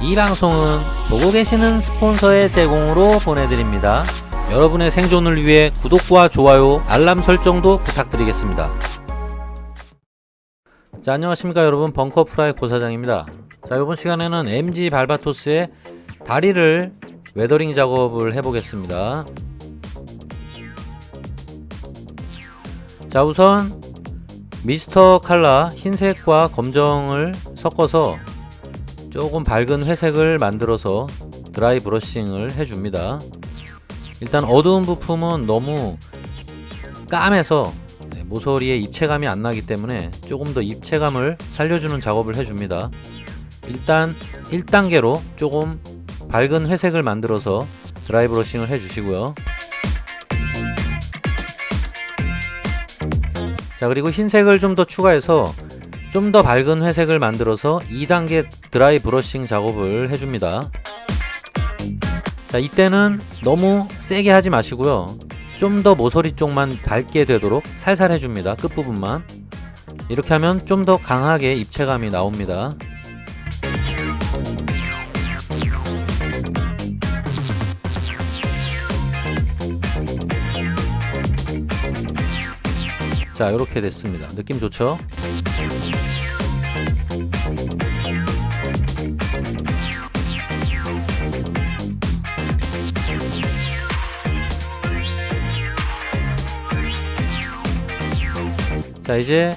이 방송은 보고 계시는 스폰서의 제공으로 보내드립니다. 여러분의 생존을 위해 구독과 좋아요, 알람 설정도 부탁드리겠습니다. 자, 안녕하십니까 여러분, 벙커프라이 고사장입니다. 자, 이번 시간에는 MG 발바토스의 다리를 웨더링 작업을 해보겠습니다. 자, 우선 미스터 칼라 흰색과 검정을 섞어서 조금 밝은 회색을 만들어서 드라이 브러싱을 해줍니다. 일단 어두운 부품은 너무 까매서 모서리에 입체감이 안 나기 때문에 조금 더 입체감을 살려주는 작업을 해줍니다. 일단 1단계로 조금 밝은 회색을 만들어서 드라이 브러싱을 해주시고요. 자, 그리고 흰색을 좀 더 추가해서 좀 더 밝은 회색을 만들어서 2단계 드라이 브러싱 작업을 해줍니다. 자, 이때는 너무 세게 하지 마시고요. 좀 더 모서리 쪽만 밝게 되도록 살살 해줍니다. 끝부분만. 이렇게 하면 좀 더 강하게 입체감이 나옵니다. 자, 이렇게 됐습니다. 느낌 좋죠? 자, 이제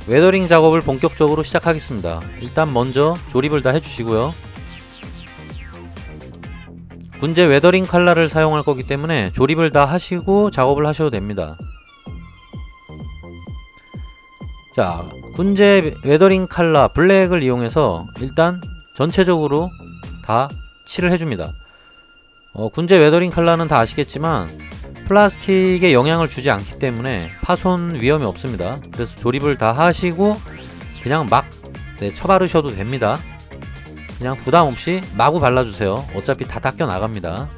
웨더링 작업을 본격적으로 시작하겠습니다. 일단 먼저 조립을 다 해주시고요. 군제 웨더링 칼라를 사용할 거기 때문에 조립을 다 하시고 작업을 하셔도 됩니다. 자, 군제 웨더링 칼라 블랙을 이용해서 일단 전체적으로 다 칠을 해줍니다. 군제 웨더링 칼라는 다 아시겠지만 플라스틱에 영향을 주지 않기 때문에 파손 위험이 없습니다. 그래서 조립을 다 하시고 그냥 막 쳐바르셔도 됩니다. 그냥 부담 없이 마구 발라주세요. 어차피 다 닦여 나갑니다.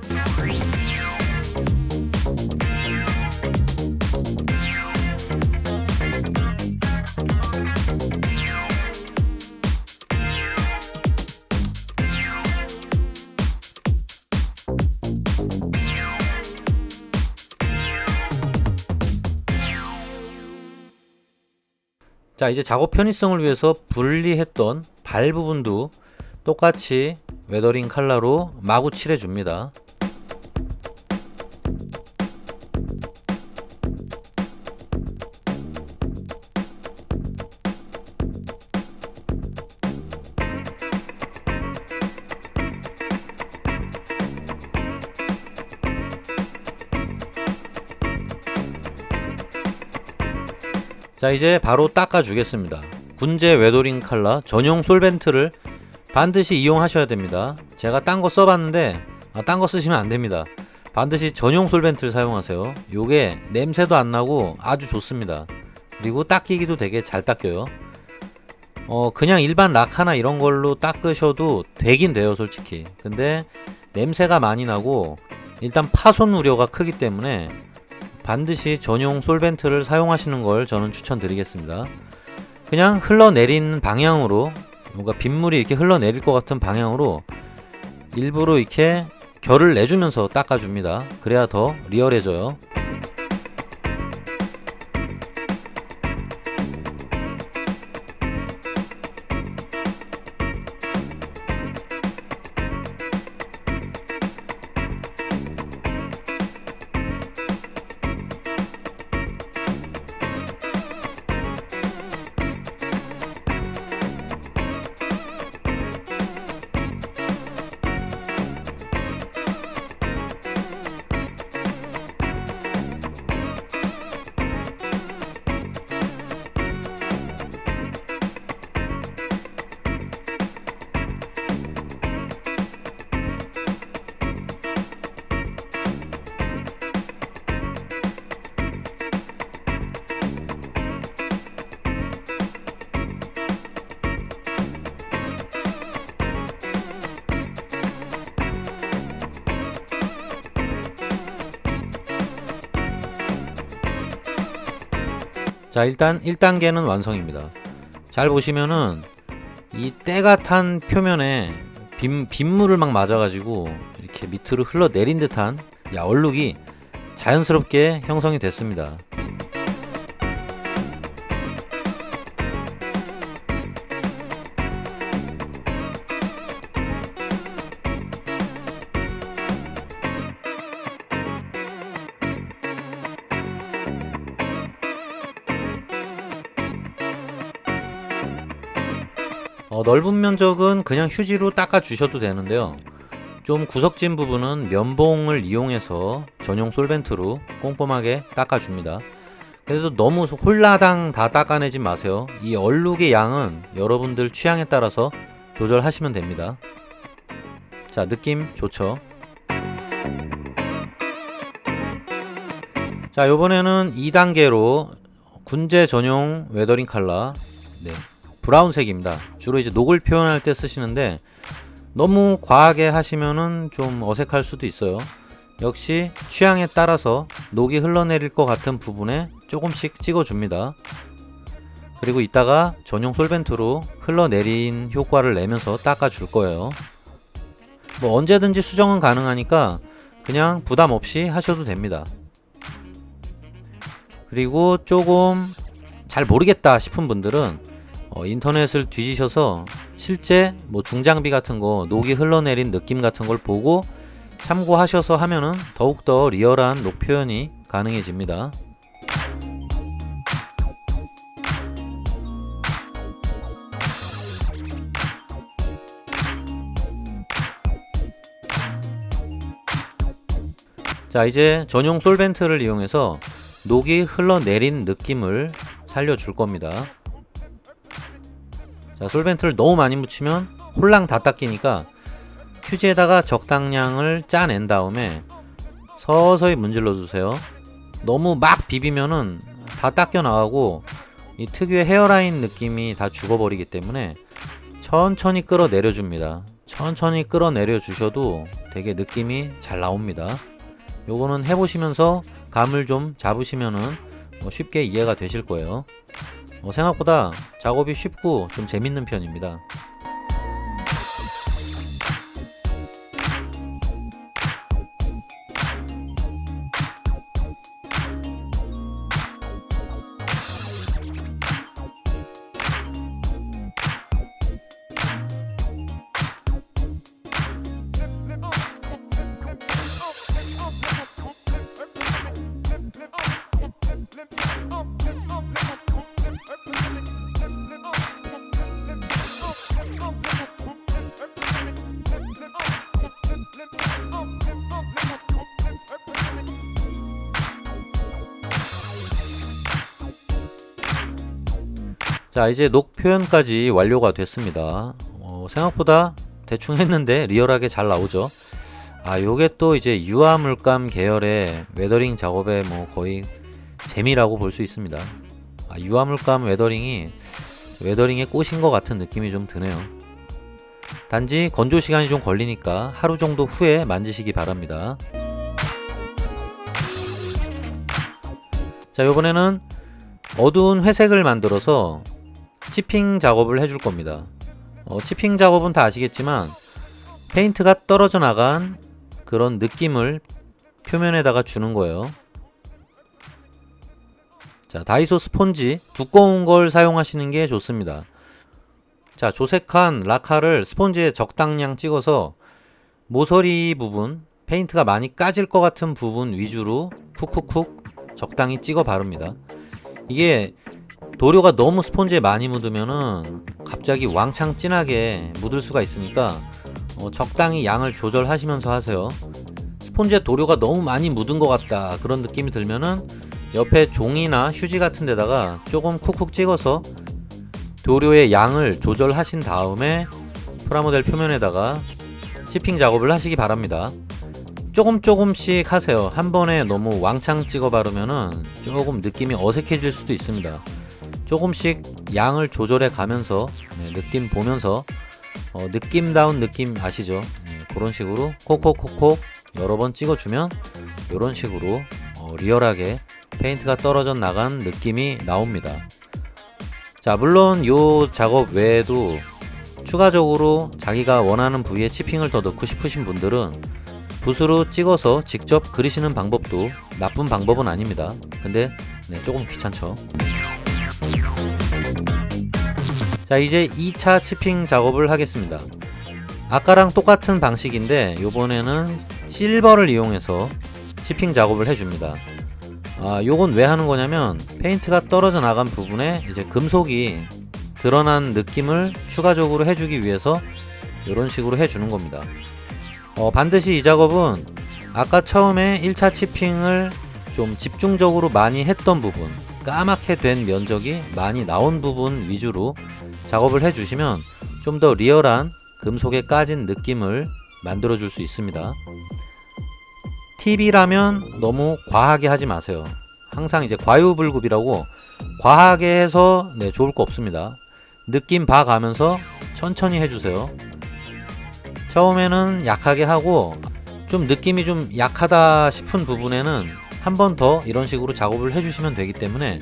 자, 이제 작업 편의성을 위해서 분리했던 발 부분도 똑같이 웨더링 칼라로 마구 칠해줍니다. 자, 이제 바로 닦아 주겠습니다. 군제 웨더링 칼라 전용 솔벤트를 반드시 이용하셔야 됩니다. 제가 딴 거 써봤는데 딴 거 쓰시면 안 됩니다. 반드시 전용 솔벤트를 사용하세요. 요게 냄새도 안 나고 아주 좋습니다. 그리고 닦이기도 되게 잘 닦여요. 그냥 일반 락하나 이런 걸로 닦으셔도 되긴 돼요, 솔직히. 근데 냄새가 많이 나고 일단 파손 우려가 크기 때문에 반드시 전용 솔벤트를 사용하시는 걸 저는 추천드리겠습니다. 그냥 흘러내리는 방향으로, 뭔가 빗물이 이렇게 흘러내릴 것 같은 방향으로 일부러 이렇게 결을 내주면서 닦아줍니다. 그래야 더 리얼해져요. 자, 일단 1단계는 완성입니다. 잘 보시면은 이 때가 탄 표면에 빗물을 막 맞아가지고 이렇게 밑으로 흘러내린 듯한 얼룩이 자연스럽게 형성이 됐습니다. 넓은 면적은 그냥 휴지로 닦아 주셔도 되는데요. 좀 구석진 부분은 면봉을 이용해서 전용 솔벤트로 꼼꼼하게 닦아 줍니다. 그래도 너무 홀라당 다 닦아내지 마세요. 이 얼룩의 양은 여러분들 취향에 따라서 조절하시면 됩니다. 자, 느낌 좋죠? 자, 요번에는 2단계로 군제 전용 웨더링 컬러, 브라운색입니다. 주로 이제 녹을 표현할 때 쓰시는데 너무 과하게 하시면은 좀 어색할 수도 있어요. 역시 취향에 따라서 녹이 흘러내릴 것 같은 부분에 조금씩 찍어줍니다. 그리고 이따가 전용 솔벤트로 흘러내린 효과를 내면서 닦아줄 거예요. 뭐 언제든지 수정은 가능하니까 그냥 부담 없이 하셔도 됩니다. 그리고 조금 잘 모르겠다 싶은 분들은 인터넷을 뒤지셔서 실제 뭐 중장비 같은 거 녹이 흘러내린 느낌 같은 걸 보고 참고하셔서 하면은 더욱더 리얼한 녹 표현이 가능해집니다. 자, 이제 전용 솔벤트를 이용해서 녹이 흘러내린 느낌을 살려줄 겁니다. 자, 솔벤트를 너무 많이 묻히면 홀랑 다 닦이니까 휴지에다가 적당량을 짜낸 다음에 서서히 문질러 주세요. 너무 막 비비면은 다 닦여 나가고 이 특유의 헤어라인 느낌이 다 죽어버리기 때문에 천천히 끌어내려 줍니다. 천천히 끌어내려 주셔도 되게 느낌이 잘 나옵니다. 요거는 해보시면서 감을 좀 잡으시면은 쉽게 이해가 되실 거예요. 생각보다 작업이 쉽고 좀 재밌는 편입니다. 자, 이제 녹 표현까지 완료가 됐습니다. 생각보다 대충 했는데 리얼하게 잘 나오죠. 요게 또 이제 유화 물감 계열의 웨더링 작업의 뭐 거의 재미라고 볼 수 있습니다. 유화 물감 웨더링이 웨더링의 꽃인 것 같은 느낌이 좀 드네요. 단지 건조 시간이 좀 걸리니까 하루 정도 후에 만지시기 바랍니다. 자, 이번에는 어두운 회색을 만들어서 치핑 작업을 해줄 겁니다. 치핑 작업은 다 아시겠지만 페인트가 떨어져 나간 그런 느낌을 표면에다가 주는 거예요. 자, 다이소 스폰지 두꺼운 걸 사용하시는 게 좋습니다. 자, 조색한 라카를 스폰지에 적당량 찍어서 모서리 부분, 페인트가 많이 까질 것 같은 부분 위주로 쿡쿡쿡 적당히 찍어 바릅니다. 이게 도료가 너무 스폰지에 많이 묻으면은 갑자기 왕창 진하게 묻을 수가 있으니까 적당히 양을 조절하시면서 하세요. 스폰지에 도료가 너무 많이 묻은 것 같다 그런 느낌이 들면은 옆에 종이나 휴지 같은 데다가 조금 쿡쿡 찍어서 도료의 양을 조절하신 다음에 프라모델 표면에다가 치핑 작업을 하시기 바랍니다. 조금씩 하세요. 한 번에 너무 왕창 찍어 바르면은 조금 느낌이 어색해질 수도 있습니다. 조금씩 양을 조절해 가면서 느낌 보면서 느낌다운 느낌 아시죠? 그런 식으로 콕콕콕콕 여러 번 찍어주면 이런 식으로 리얼하게 페인트가 떨어져 나간 느낌이 나옵니다. 자, 물론 요 작업 외에도 추가적으로 자기가 원하는 부위에 치핑을 더 넣고 싶으신 분들은 붓으로 찍어서 직접 그리시는 방법도 나쁜 방법은 아닙니다. 근데 조금 귀찮죠. 자, 이제 2차 치핑 작업을 하겠습니다. 아까랑 똑같은 방식인데 요번에는 실버를 이용해서 치핑 작업을 해줍니다. 요건 왜 하는 거냐면 페인트가 떨어져 나간 부분에 이제 금속이 드러난 느낌을 추가적으로 해주기 위해서 이런 식으로 해주는 겁니다. 반드시 이 작업은 아까 처음에 1차 치핑을 좀 집중적으로 많이 했던 부분, 까맣게 된 면적이 많이 나온 부분 위주로 작업을 해주시면 좀 더 리얼한 금속에 까진 느낌을 만들어 줄 수 있습니다. 팁이라면 너무 과하게 하지 마세요. 항상 이제 과유불급이라고 과하게 해서 좋을 거 없습니다. 느낌 봐가면서 천천히 해주세요. 처음에는 약하게 하고 좀 느낌이 좀 약하다 싶은 부분에는 한 번 더 이런 식으로 작업을 해주시면 되기 때문에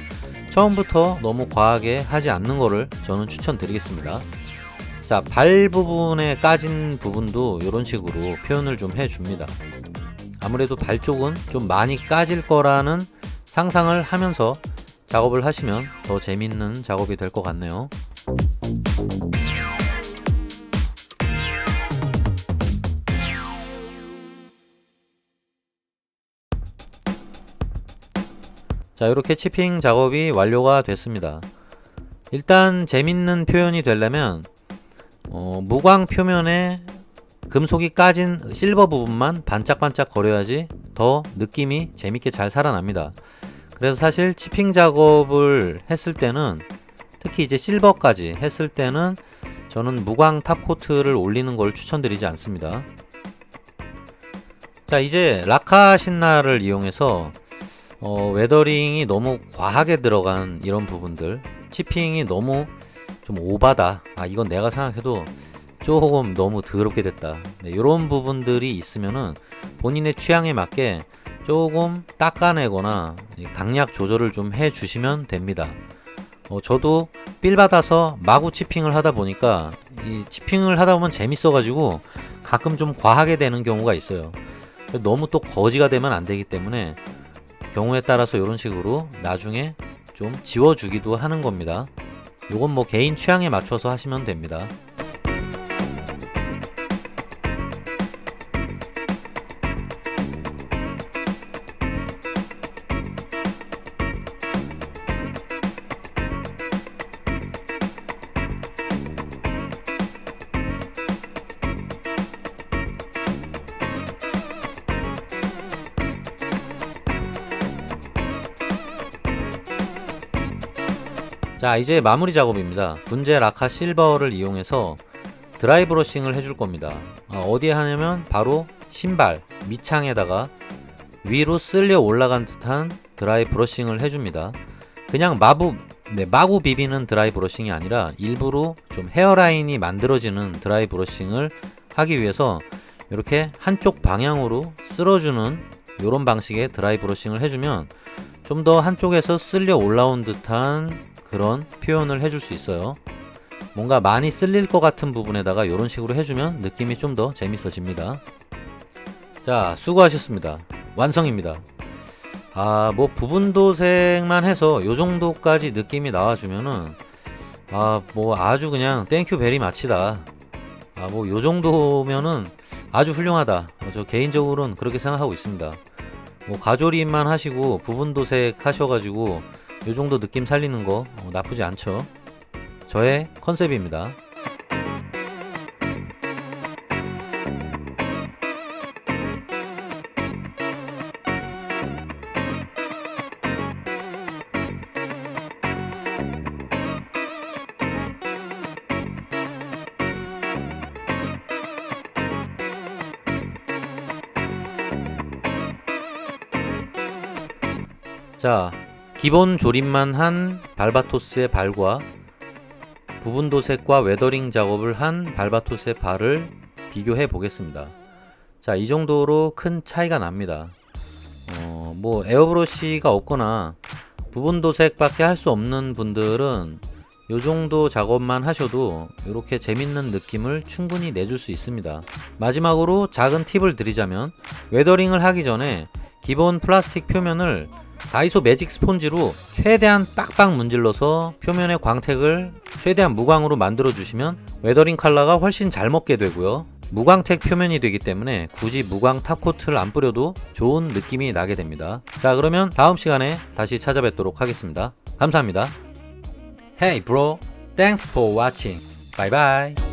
처음부터 너무 과하게 하지 않는 거를 저는 추천드리겠습니다. 자, 발 부분에 까진 부분도 이런 식으로 표현을 좀 해줍니다. 아무래도 발 쪽은 좀 많이 까질 거라는 상상을 하면서 작업을 하시면 더 재밌는 작업이 될 것 같네요. 자, 이렇게 치핑 작업이 완료가 됐습니다. 일단 재밌는 표현이 되려면 무광 표면에 금속이 까진 실버 부분만 반짝반짝 거려야지 더 느낌이 재밌게 잘 살아납니다. 그래서 사실 치핑 작업을 했을 때는 특히 이제 실버까지 했을 때는 저는 무광 탑코트를 올리는 걸 추천드리지 않습니다. 자, 이제 라카 신나를 이용해서 웨더링이 너무 과하게 들어간 이런 부분들, 치핑이 너무 좀 오바다, 이건 내가 생각해도 조금 너무 더럽게 됐다, 이런 부분들이 있으면은 본인의 취향에 맞게 조금 닦아내거나 강약 조절을 좀 해주시면 됩니다. 저도 필 받아서 마구 치핑을 하다 보니까 이 치핑을 하다 보면 재밌어가지고 가끔 좀 과하게 되는 경우가 있어요. 너무 또 거지가 되면 안 되기 때문에 경우에 따라서 이런 식으로 나중에 좀 지워주기도 하는 겁니다. 요건 뭐 개인 취향에 맞춰서 하시면 됩니다. 자, 이제 마무리 작업입니다. 분재 라카 실버를 이용해서 드라이 브러싱을 해줄 겁니다. 어디에 하냐면 바로 신발 밑창에다가 위로 쓸려 올라간 듯한 드라이 브러싱을 해줍니다. 그냥 마구 비비는 드라이 브러싱이 아니라 일부러 좀 헤어라인이 만들어지는 드라이 브러싱을 하기 위해서 이렇게 한쪽 방향으로 쓸어주는 이런 방식의 드라이 브러싱을 해주면 좀 더 한쪽에서 쓸려 올라온 듯한 그런 표현을 해줄 수 있어요. 뭔가 많이 쓸릴 것 같은 부분에다가 이런 식으로 해주면 느낌이 좀 더 재밌어집니다. 자, 수고하셨습니다. 완성입니다. 뭐 부분 도색만 해서 요 정도까지 느낌이 나와주면은 뭐 아주 그냥 땡큐 베리 마치다. 뭐 요 정도면은 아주 훌륭하다. 저 개인적으로는 그렇게 생각하고 있습니다. 뭐 가조림만 하시고 부분 도색 하셔가지고 요 정도 느낌 살리는 거 나쁘지 않죠. 저의 컨셉입니다. 자, 기본 조립만 한 발바토스의 발과 부분 도색과 웨더링 작업을 한 발바토스의 발을 비교해 보겠습니다. 자, 이 정도로 큰 차이가 납니다. 뭐 에어브러쉬가 없거나 부분 도색밖에 할 수 없는 분들은 요 정도 작업만 하셔도 이렇게 재밌는 느낌을 충분히 내줄 수 있습니다. 마지막으로 작은 팁을 드리자면, 웨더링을 하기 전에 기본 플라스틱 표면을 다이소 매직 스폰지로 최대한 빡빡 문질러서 표면의 광택을 최대한 무광으로 만들어 주시면 웨더링 컬러가 훨씬 잘 먹게 되고요. 무광택 표면이 되기 때문에 굳이 무광 탑코트를 안 뿌려도 좋은 느낌이 나게 됩니다. 자, 그러면 다음 시간에 다시 찾아뵙도록 하겠습니다. 감사합니다. Hey bro, thanks for watching. Bye bye.